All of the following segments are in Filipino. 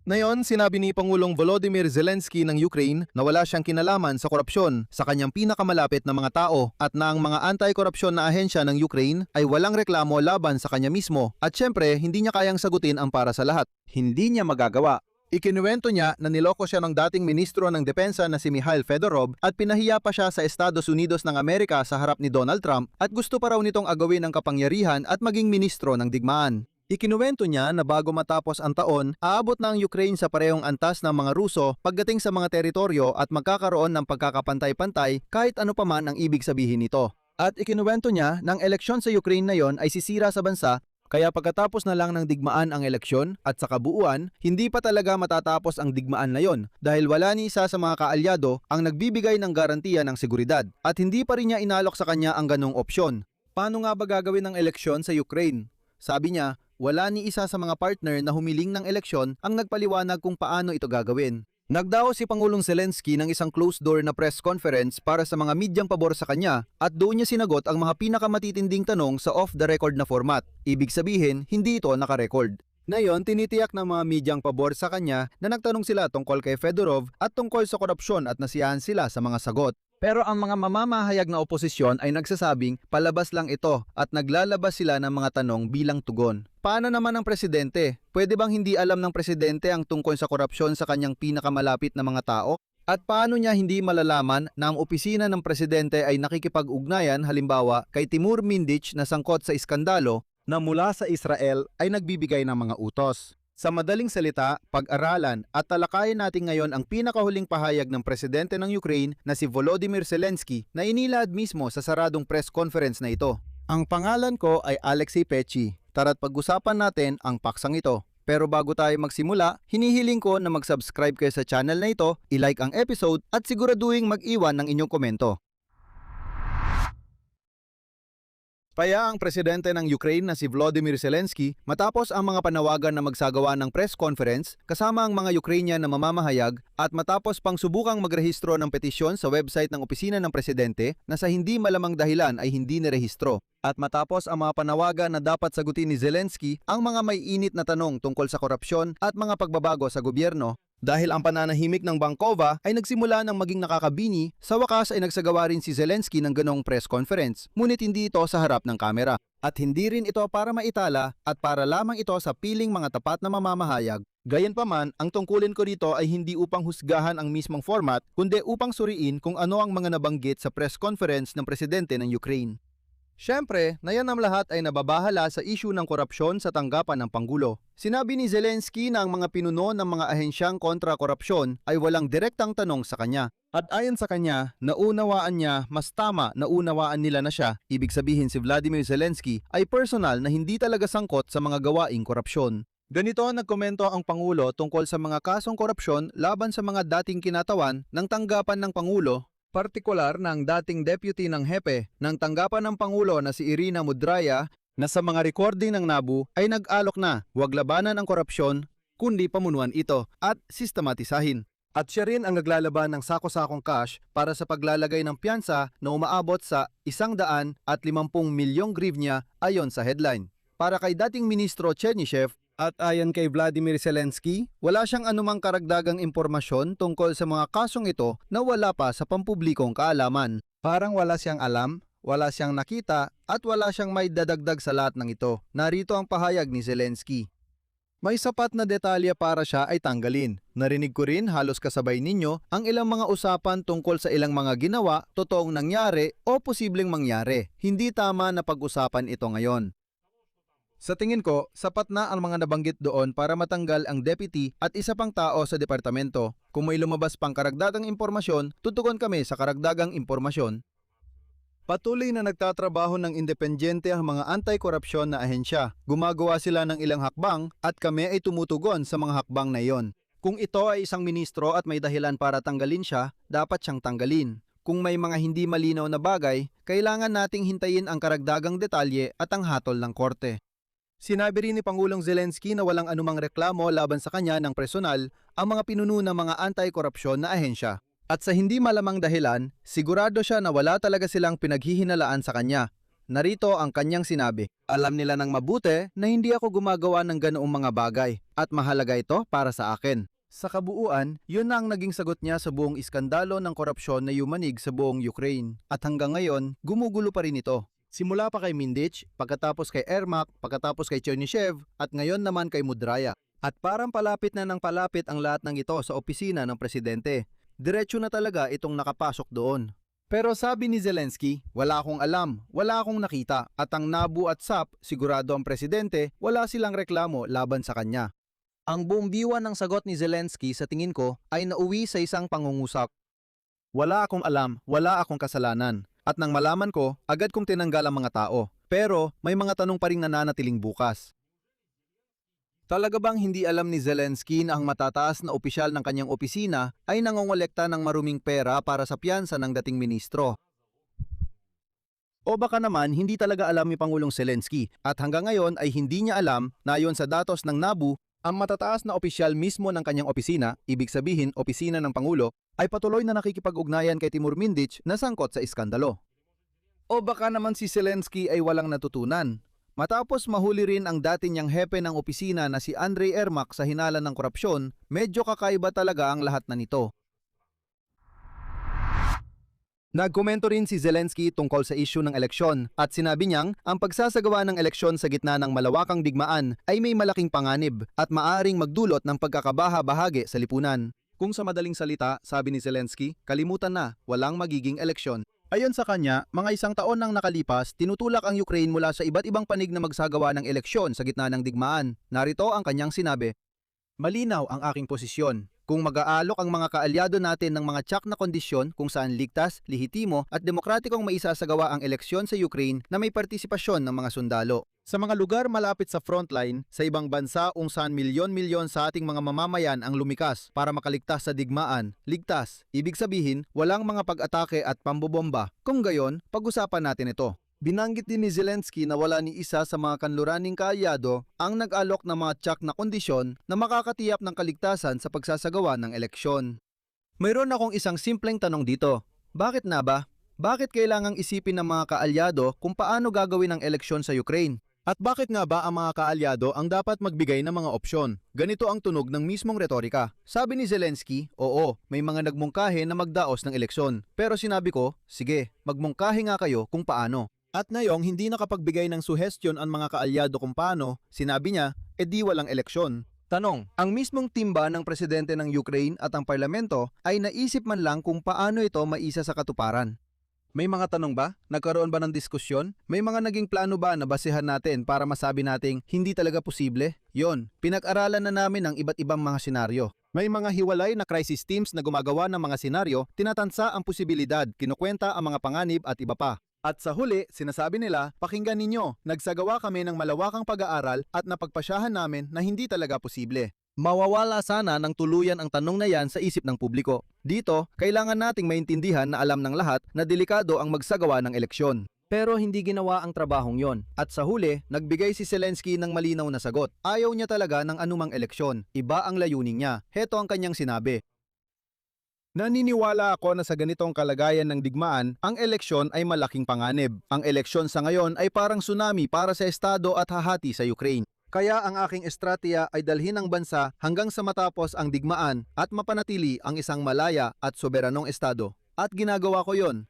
Ngayon, sinabi ni Pangulong Volodymyr Zelensky ng Ukraine na wala siyang kinalaman sa korupsyon sa kanyang pinakamalapit na mga tao at na ang mga anti-korupsyon na ahensya ng Ukraine ay walang reklamo laban sa kanya mismo at syempre hindi niya kayang sagutin ang para sa lahat. Hindi niya magagawa. Ikinuwento niya na niloko siya ng dating ministro ng depensa na si Mikhail Fedorov at pinahiya pa siya sa Estados Unidos ng Amerika sa harap ni Donald Trump at gusto pa raw nitong agawin ang kapangyarihan at maging ministro ng digmaan. Ikinuwento niya na bago matapos ang taon, aabot na ang Ukraine sa parehong antas ng mga Ruso pagdating sa mga teritoryo at magkakaroon ng pagkakapantay-pantay kahit ano pa man ang ibig sabihin nito. At ikinuwento niya na ang eleksyon sa Ukraine na yon ay sisira sa bansa, kaya pagkatapos na lang ng digmaan ang eleksyon at sa kabuuan, hindi pa talaga matatapos ang digmaan na yon dahil wala ni isa sa mga kaalyado ang nagbibigay ng garantiya ng seguridad at hindi pa rin niya inalok sa kanya ang ganong opsyon. Paano nga ba gagawin ang eleksyon sa Ukraine? Sabi niya, wala ni isa sa mga partner na humiling ng eleksyon ang nagpaliwanag kung paano ito gagawin. Nagdao si Pangulong Zelensky ng isang closed-door na press conference para sa mga medyang pabor sa kanya at doon niya sinagot ang mga pinakamatitinding tanong sa off-the-record na format. Ibig sabihin, hindi ito nakarecord. Ngayon, tinitiyak ng mga medyang pabor sa kanya na nagtanong sila tungkol kay Fedorov at tungkol sa korupsyon at nasiyahan sila sa mga sagot. Pero ang mga mamamahayag na oposisyon ay nagsasabing palabas lang ito at naglalabas sila ng mga tanong bilang tugon. Paano naman ang presidente? Pwede bang hindi alam ng presidente ang tungkol sa korupsyon sa kanyang pinakamalapit na mga tao? At paano niya hindi malalaman na ang opisina ng presidente ay nakikipag-ugnayan halimbawa kay Timur Mindich na sangkot sa iskandalo na mula sa Israel ay nagbibigay ng mga utos? Sa madaling salita, pag-aralan at talakayin natin ngayon ang pinakahuling pahayag ng presidente ng Ukraine na si Volodymyr Zelensky na inilahad mismo sa saradong press conference na ito. Ang pangalan ko ay Alexei Pechi. Tara't pag-usapan natin ang paksang ito. Pero bago tayo magsimula, hinihiling ko na mag-subscribe kayo sa channel na ito, i-like ang episode at siguraduhin mag-iwan ng inyong komento. Paya ang presidente ng Ukraine na si Volodymyr Zelensky matapos ang mga panawagan na magsagawa ng press conference kasama ang mga Ukrainian na mamamahayag at matapos pang subukang magrehistro ng petisyon sa website ng opisina ng presidente na sa hindi malamang dahilan ay hindi nirehistro. At matapos ang mga panawagan na dapat sagutin ni Zelensky ang mga may init na tanong tungkol sa korupsyon at mga pagbabago sa gobyerno, dahil ang pananahimik ng Bankova ay nagsimula ng maging nakakabini, sa wakas ay nagsagawa rin si Zelensky ng ganong press conference, ngunit hindi ito sa harap ng kamera. At hindi rin ito para maitala at para lamang ito sa piling mga tapat na mamamahayag. Gayunpaman, ang tungkulin ko dito ay hindi upang husgahan ang mismong format, kundi upang suriin kung ano ang mga nabanggit sa press conference ng presidente ng Ukraine. Siyempre, na yan ang lahat ay nababahala sa issue ng korupsyon sa tanggapan ng Pangulo. Sinabi ni Zelensky na ang mga pinuno ng mga ahensyang kontra korupsyon ay walang direktang tanong sa kanya. At ayon sa kanya, naunawaan niya mas tama na unawaan nila na siya. Ibig sabihin si Vladimir Zelensky ay personal na hindi talaga sangkot sa mga gawaing korupsyon. Ganito nagkomento ang Pangulo tungkol sa mga kasong korupsyon laban sa mga dating kinatawan ng tanggapan ng Pangulo, partikular ng dating deputy ng hepe ng tanggapan ng Pangulo na si Irina Mudraya na sa mga recording ng NABU ay nag-alok na huwag labanan ang korupsyon kundi pamunuan ito at sistematisahin. At siya rin ang naglalaban ng sako-sakong cash para sa paglalagay ng piyansa na umaabot sa 150 milyong grivnya ayon sa headline. Para kay dating Ministro Chernyshev, at ayon kay Vladimir Zelensky, wala siyang anumang karagdagang impormasyon tungkol sa mga kasong ito na wala pa sa pampublikong kaalaman. Parang wala siyang alam, wala siyang nakita, at wala siyang may dadagdag sa lahat ng ito. Narito ang pahayag ni Zelensky. May sapat na detalye para siya ay tanggalin. Narinig ko rin halos kasabay ninyo ang ilang mga usapan tungkol sa ilang mga ginawa, totoong nangyari o posibleng mangyari. Hindi tama na pag-usapan ito ngayon. Sa tingin ko, sapat na ang mga nabanggit doon para matanggal ang deputy at isa pang tao sa departamento. Kung may lumabas pang karagdagang impormasyon, tutugon kami sa karagdagang impormasyon. Patuloy na nagtatrabaho ng independyente ang mga anti-korupsyon na ahensya. Gumagawa sila ng ilang hakbang at kami ay tumutugon sa mga hakbang na iyon. Kung ito ay isang ministro at may dahilan para tanggalin siya, dapat siyang tanggalin. Kung may mga hindi malinaw na bagay, kailangan nating hintayin ang karagdagang detalye at ang hatol ng korte. Sinabi rin ni Pangulong Zelensky na walang anumang reklamo laban sa kanya ng personal ang mga pinuno ng mga anti-korupsyon na ahensya. At sa hindi malamang dahilan, sigurado siya na wala talaga silang pinaghihinalaan sa kanya. Narito ang kanyang sinabi. Alam nila ng mabuti na hindi ako gumagawa ng ganoong mga bagay at mahalaga ito para sa akin. Sa kabuuan, yun na ang naging sagot niya sa buong iskandalo ng korupsyon na yumanig sa buong Ukraine. At hanggang ngayon, gumugulo pa rin ito. Simula pa kay Mindich, pagkatapos kay Ermak, pagkatapos kay Chernyshov, at ngayon naman kay Mudraya. At parang palapit na ng palapit ang lahat ng ito sa opisina ng presidente. Diretso na talaga itong nakapasok doon. Pero sabi ni Zelensky, wala akong alam, wala akong nakita, at ang NABU at SAP, sigurado ang presidente, wala silang reklamo laban sa kanya. Ang buong diwa ng sagot ni Zelensky sa tingin ko ay nauwi sa isang pangungusap. Wala akong alam, wala akong kasalanan. At nang malaman ko, agad kong tinanggal ang mga tao. Pero may mga tanong pa ring nananatiling bukas. Talaga bang hindi alam ni Zelensky na ang matataas na opisyal ng kanyang opisina ay nangongolekta ng maruming pera para sa piyansa ng dating ministro? O baka naman hindi talaga alam ni Pangulong Zelensky at hanggang ngayon ay hindi niya alam na ayon sa datos ng NABU, ang matataas na opisyal mismo ng kanyang opisina, ibig sabihin opisina ng Pangulo, ay patuloy na nakikipag-ugnayan kay Timur Mindich na sangkot sa iskandalo. O baka naman si Zelensky ay walang natutunan. Matapos mahuli rin ang dati niyang hepe ng opisina na si Andrei Ermak sa hinala ng korupsyon, medyo kakaiba talaga ang lahat na nito. Nagkomento rin si Zelensky tungkol sa issue ng eleksyon at sinabi niyang ang pagsasagawa ng eleksyon sa gitna ng malawakang digmaan ay may malaking panganib at maaaring magdulot ng pagkakabaha-bahagi sa lipunan. Kung sa madaling salita, sabi ni Zelensky, kalimutan na, walang magiging eleksyon. Ayon sa kanya, mga isang taon nang nakalipas, tinutulak ang Ukraine mula sa iba't ibang panig na magsagawa ng eleksyon sa gitna ng digmaan. Narito ang kanyang sinabi, malinaw ang aking posisyon. Kung mag-aalok ang mga kaalyado natin ng mga tiyak na kondisyon kung saan ligtas, lehitimo at demokratikong maisasagawa ang eleksyon sa Ukraine na may partisipasyon ng mga sundalo. Sa mga lugar malapit sa frontline, sa ibang bansa kung saan milyon-milyon sa ating mga mamamayan ang lumikas para makaligtas sa digmaan, ligtas, ibig sabihin walang mga pag-atake at pambobomba. Kung gayon, pag-usapan natin ito. Binanggit din ni Zelensky na wala ni isa sa mga kanluraning kaalyado ang nag-alok ng mga tiyak na kondisyon na makakatiyap ng kaligtasan sa pagsasagawa ng eleksyon. Mayroon akong isang simpleng tanong dito. Bakit na ba? Bakit kailangang isipin ng mga kaalyado kung paano gagawin ang eleksyon sa Ukraine? At bakit nga ba ang mga kaalyado ang dapat magbigay ng mga opsyon? Ganito ang tunog ng mismong retorika. Sabi ni Zelensky, oo, may mga nagmungkahi na magdaos ng eleksyon. Pero sinabi ko, sige, magmungkahi nga kayo kung paano. At ngayong hindi nakapagbigay ng suhestyon ang mga kaalyado kung paano, sinabi niya, edi walang eleksyon. Tanong, ang mismong timba ng presidente ng Ukraine at ang parlamento ay naisip man lang kung paano ito maisa sa katuparan. May mga tanong ba? Nagkaroon ba ng diskusyon? May mga naging plano ba na basehan natin para masabi nating hindi talaga posible? Yon, pinag-aralan na namin ang iba't ibang mga senaryo. May mga hiwalay na crisis teams na gumagawa ng mga senaryo, tinatansa ang posibilidad, kinukwenta ang mga panganib at iba pa. At sa huli, sinasabi nila, pakinggan ninyo, nagsagawa kami ng malawakang pag-aaral at napagpasyahan namin na hindi talaga posible. Mawawala sana ng tuluyan ang tanong na yan sa isip ng publiko. Dito, kailangan nating maintindihan na alam ng lahat na delikado ang magsagawa ng eleksyon. Pero hindi ginawa ang trabahong yon. At sa huli, nagbigay si Zelensky ng malinaw na sagot. Ayaw niya talaga ng anumang eleksyon. Iba ang layunin niya. Heto ang kanyang sinabi. Naniniwala ako na sa ganitong kalagayan ng digmaan, ang eleksyon ay malaking panganib. Ang eleksyon sa ngayon ay parang tsunami para sa estado at hahati sa Ukraine. Kaya ang aking estratehiya ay dalhin ang bansa hanggang sa matapos ang digmaan at mapanatili ang isang malaya at soberanong estado. At ginagawa ko yon.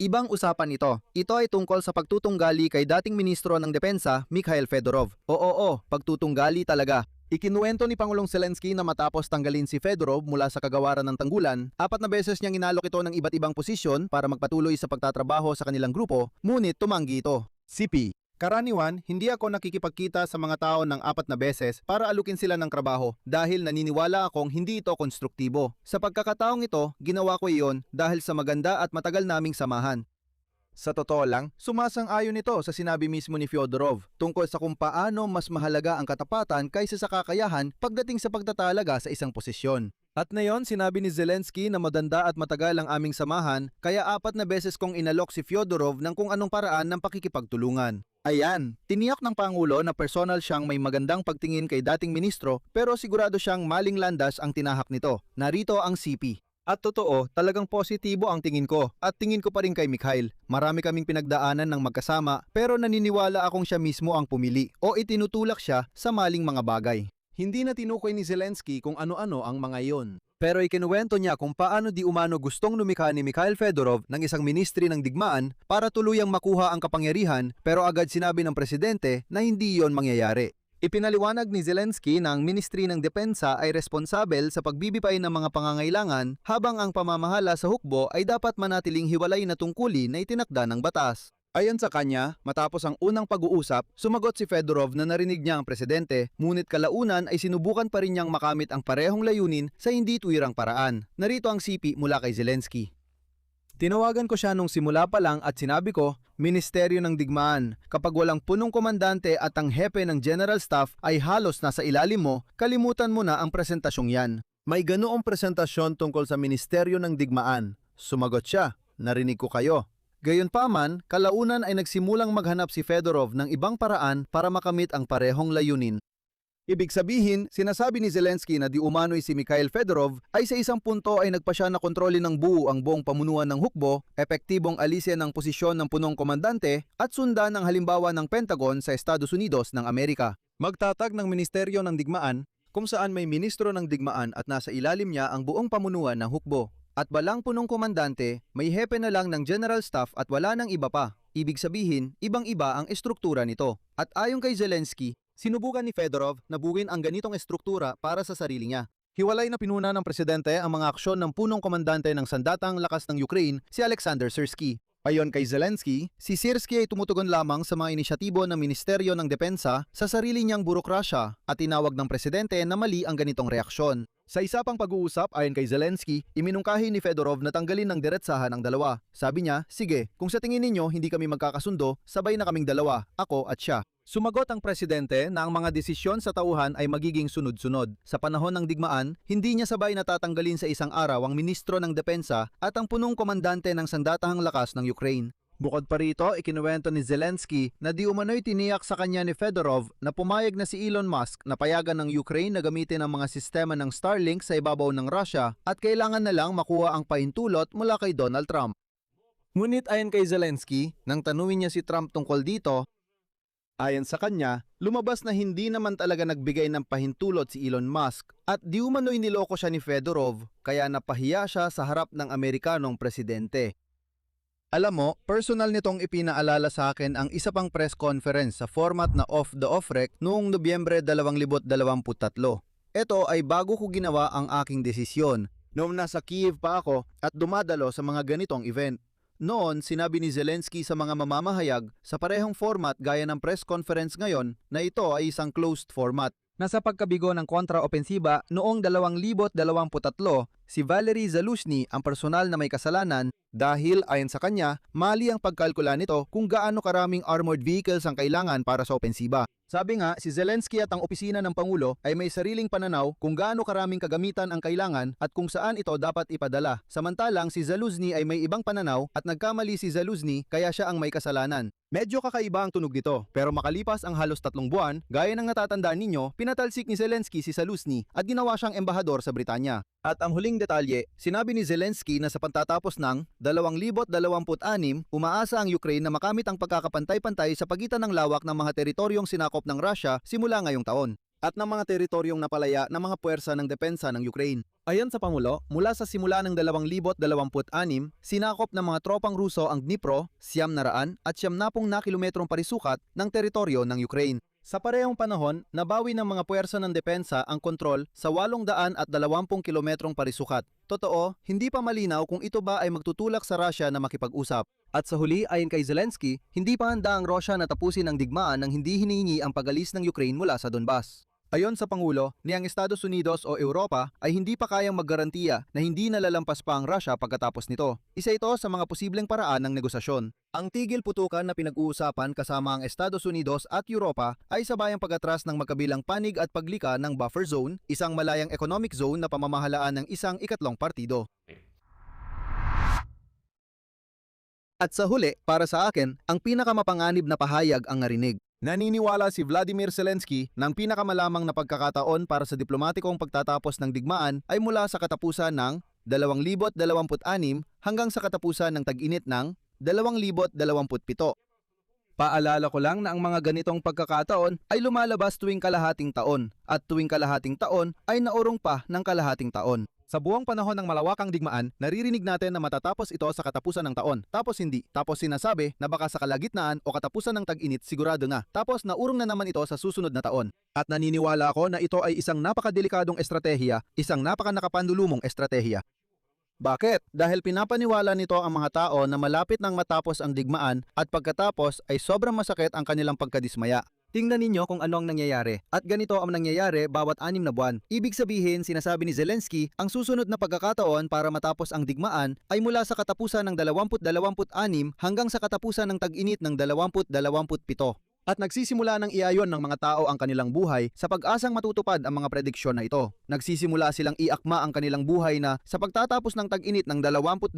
Ibang usapan ito. Ito ay tungkol sa pagtutunggali kay dating ministro ng Depensa, Mikhail Fedorov. Oo, pagtutunggali talaga. Ikinuwento ni Pangulong Zelensky na matapos tanggalin si Fedorov mula sa kagawaran ng tanggulan, 4 na beses niyang inalok ito ng iba't ibang posisyon para magpatuloy sa pagtatrabaho sa kanilang grupo, ngunit tumanggi ito. CP. Karaniwan, hindi ako nakikipagkita sa mga tao ng 4 na beses para alukin sila ng trabaho dahil naniniwala akong hindi ito konstruktibo. Sa pagkakataong ito, ginawa ko iyon dahil sa maganda at matagal naming samahan. Sa totoo lang, sumasang-ayon ito sa sinabi mismo ni Fyodorov tungkol sa kung paano mas mahalaga ang katapatan kaysa sa kakayahan pagdating sa pagtatalaga sa isang posisyon. At ngayon, sinabi ni Zelensky na madanda at matagal ang aming samahan, kaya 4 na beses kong inalok si Fyodorov ng kung anong paraan ng pakikipagtulungan. Ayan, tiniyak ng Pangulo na personal siyang may magandang pagtingin kay dating ministro pero sigurado siyang maling landas ang tinahak nito. Narito ang CP. At totoo, talagang positibo ang tingin ko at tingin ko pa rin kay Mikhail. Marami kaming pinagdaanan ng magkasama pero naniniwala akong siya mismo ang pumili o itinutulak siya sa maling mga bagay. Hindi na tinukoy ni Zelensky kung ano-ano ang mga iyon. Pero ikinuwento niya kung paano di umano gustong lumikha ni Mikhail Fedorov ng isang ministry ng digmaan para tuluyang makuha ang kapangyarihan pero agad sinabi ng presidente na hindi iyon mangyayari. Ipinaliwanag ni Zelensky na ang Ministry ng Depensa ay responsabel sa pagbibigay ng mga pangangailangan habang ang pamamahala sa hukbo ay dapat manatiling hiwalay na tungkulin na itinakda ng batas. Ayon sa kanya, matapos ang unang pag-uusap, sumagot si Fedorov na narinig niya ang presidente, ngunit kalaunan ay sinubukan pa rin niyang makamit ang parehong layunin sa hindi tuwirang paraan. Narito ang sipi mula kay Zelensky. Tinawagan ko siya nung simula pa lang at sinabi ko, Ministeryo ng Digmaan, kapag walang punong komandante at ang hepe ng General Staff ay halos nasa ilalim mo, kalimutan mo na ang presentasyong yan. May ganoong presentasyon tungkol sa Ministeryo ng Digmaan. Sumagot siya, narinig ko kayo. Gayunpaman, kalaunan ay nagsimulang maghanap si Fedorov ng ibang paraan para makamit ang parehong layunin. Ibig sabihin, sinasabi ni Zelensky na di umano'y si Mikhail Fedorov ay sa isang punto ay nagpasya na kontrolin ng buo ang buong pamunuan ng hukbo, epektibong alisin ang posisyon ng punong komandante at sundan ang halimbawa ng Pentagon sa Estados Unidos ng Amerika. Magtatag ng Ministeryo ng Digmaan kung saan may ministro ng digmaan at nasa ilalim niya ang buong pamunuan ng hukbo. At walang punong komandante, may hepe na lang ng General Staff at wala nang iba pa. Ibig sabihin, ibang-iba ang estruktura nito. At ayon kay Zelensky, sinubukan ni Fedorov na buuin ang ganitong estruktura para sa sarili niya. Hiwalay na pinuna ng presidente ang mga aksyon ng punong komandante ng sandatang lakas ng Ukraine, si Alexander Syrskyi. Ayon kay Zelensky, si Syrskyi ay tumutugon lamang sa mga inisyatibo ng Ministeryo ng Depensa sa sarili niyang burokrasya at tinawag ng presidente na mali ang ganitong reaksyon. Sa isa pang pag-uusap ayon kay Zelensky, iminungkahi ni Fedorov na tanggalin ng diretsahan ang dalawa. Sabi niya, sige, kung sa tingin ninyo hindi kami magkakasundo, sabay na kaming dalawa, ako at siya. Sumagot ang presidente na ang mga desisyon sa tauhan ay magiging sunod-sunod. Sa panahon ng digmaan, hindi niya sabay natatanggalin sa isang araw ang ministro ng depensa at ang punong komandante ng sandatahang lakas ng Ukraine. Bukod pa rito, ikinuwento ni Zelensky na di umano'y tiniyak sa kanya ni Fedorov na pumayag na si Elon Musk na payagan ng Ukraine na gamitin ang mga sistema ng Starlink sa ibabaw ng Russia at kailangan na lang makuha ang pahintulot mula kay Donald Trump. Ngunit ayon kay Zelensky, nang tanungin niya si Trump tungkol dito, ayon sa kanya, lumabas na hindi naman talaga nagbigay ng pahintulot si Elon Musk at di umano'y niloko siya ni Fedorov kaya napahiya siya sa harap ng Amerikanong presidente. Alam mo, personal nitong ipinaalala sa akin ang isa pang press conference sa format na Off the Off-Rec noong Nobyembre 2023. Ito ay bago ko ginawa ang aking desisyon noong nasa Kiev pa ako at dumadalo sa mga ganitong event. Noon, sinabi ni Zelensky sa mga mamamahayag sa parehong format gaya ng press conference ngayon na ito ay isang closed format. Nasa pagkabigo ng kontraopensiba noong 2023, si Valery Zaluzhny ang personal na may kasalanan dahil ayon sa kanya, mali ang pagkalkula nito kung gaano karaming armored vehicles ang kailangan para sa opensiba. Sabi nga, si Zelensky at ang opisina ng Pangulo ay may sariling pananaw kung gaano karaming kagamitan ang kailangan at kung saan ito dapat ipadala. Samantalang si Zaluzhny ay may ibang pananaw at nagkamali si Zaluzhny kaya siya ang may kasalanan. Medyo kakaiba ang tunog nito, pero makalipas ang halos 3 buwan, gaya ng natatandaan ninyo, pinatalsik ni Zelensky si Zaluzhny at ginawa siyang embahador sa Britanya. At ang huling detalye, sinabi ni Zelensky na sa pagtatapos ng 2026, umaasa ang Ukraine na makamit ang pagkakapantay-pantay sa pagitan ng lawak ng mga teritoryong sinakop ng Russia simula ngayong taon at ng mga teritoryong napalaya ng mga puwersa ng depensa ng Ukraine. Ayon sa Pangulo, mula sa simula ng 2026, sinakop ng mga tropang Ruso ang Dnipro, 900 at 70 na kilometrong parisukat ng teritoryo ng Ukraine. Sa parehong panahon, nabawi ng mga puwersa ng depensa ang kontrol sa 820 kilometrong parisukat. Totoo, hindi pa malinaw kung ito ba ay magtutulak sa Russia na makipag-usap. At sa huli, ayon kay Zelensky, hindi pa handa ang Russia na tapusin ang digmaan nang hindi hinihingi ang pag-alis ng Ukraine mula sa Donbas. Ayon sa Pangulo, ni ang Estados Unidos o Europa ay hindi pa kayang maggarantiya na hindi nalalampas pa ang Russia pagkatapos nito. Isa ito sa mga posibleng paraan ng negosasyon. Ang tigil putukan na pinag-uusapan kasama ang Estados Unidos at Europa ay sabayang pag-atras ng magkabilang panig at paglika ng buffer zone, isang malayang economic zone na pamamahalaan ng isang ikatlong partido. At sa huli, para sa akin, ang pinakamapanganib na pahayag ang narinig. Naniniwala si Vladimir Zelensky na ang pinakamalamang na pagkakataon para sa diplomatikong pagtatapos ng digmaan ay mula sa katapusan ng 2026 hanggang sa katapusan ng tag-init ng 2027. Paalala ko lang na ang mga ganitong pagkakataon ay lumalabas tuwing kalahating taon at tuwing kalahating taon ay naurong pa ng kalahating taon. Sa buong panahon ng malawakang digmaan, naririnig natin na matatapos ito sa katapusan ng taon. Tapos hindi. Tapos sinasabi na baka sa kalagitnaan o katapusan ng tag-init sigurado na. Tapos naurong na naman ito sa susunod na taon. At naniniwala ako na ito ay isang napakadelikadong estratehiya, isang napakanakapandulumong estratehiya. Bakit? Dahil pinapaniwala nito ang mga tao na malapit nang matapos ang digmaan at pagkatapos ay sobrang masakit ang kanilang pagkadismaya. Tingnan ninyo kung ano ang nangyayari. At ganito ang nangyayari bawat 6 na buwan. Ibig sabihin, sinasabi ni Zelensky, ang susunod na pagkakataon para matapos ang digmaan ay mula sa katapusan ng 2026 hanggang sa katapusan ng tag-init ng 2027. At nagsisimula ng iayon ng mga tao ang kanilang buhay Sa pag-asang matutupad ang mga prediksyon na ito, nagsisimula silang iakma ang kanilang buhay na sa pagtatapos ng tag-init ng 2027,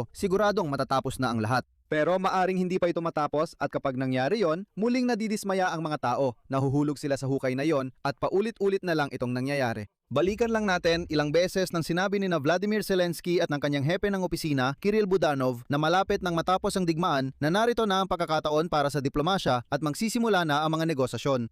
siguradong matatapos na ang lahat. Pero maaring hindi pa ito matapos at kapag nangyari yon, muling nadidismaya ang mga tao. Nahuhulog sila sa hukay na yon at paulit-ulit na lang itong nangyayari. Balikan lang natin ilang beses nang sinabi ni na Vladimir Zelensky at ng kanyang hepe ng opisina, Kirill Budanov, na malapit nang matapos ang digmaan na narito na ang pagkakataon para sa diplomasya at magsisimula na ang mga negosasyon.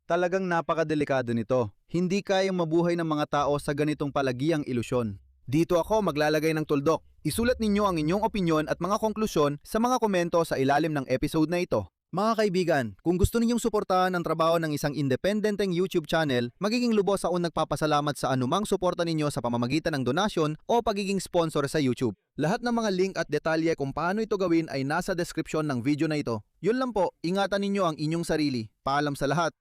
Talagang napakadelikado nito. Hindi kayang mabuhay ng mga tao sa ganitong palagiang ilusyon. Dito ako maglalagay ng tuldok. Isulat ninyo ang inyong opinyon at mga konklusyon sa mga komento sa ilalim ng episode na ito. Mga kaibigan, kung gusto ninyong suportahan ang trabaho ng isang independenteng YouTube channel, magiging lubos akong nagpapasalamat sa anumang suporta ninyo sa pamamagitan ng donasyon o pagiging sponsor sa YouTube. Lahat ng mga link at detalye kung paano ito gawin ay nasa description ng video na ito. Yun lang po, ingatan ninyo ang inyong sarili. Paalam sa lahat.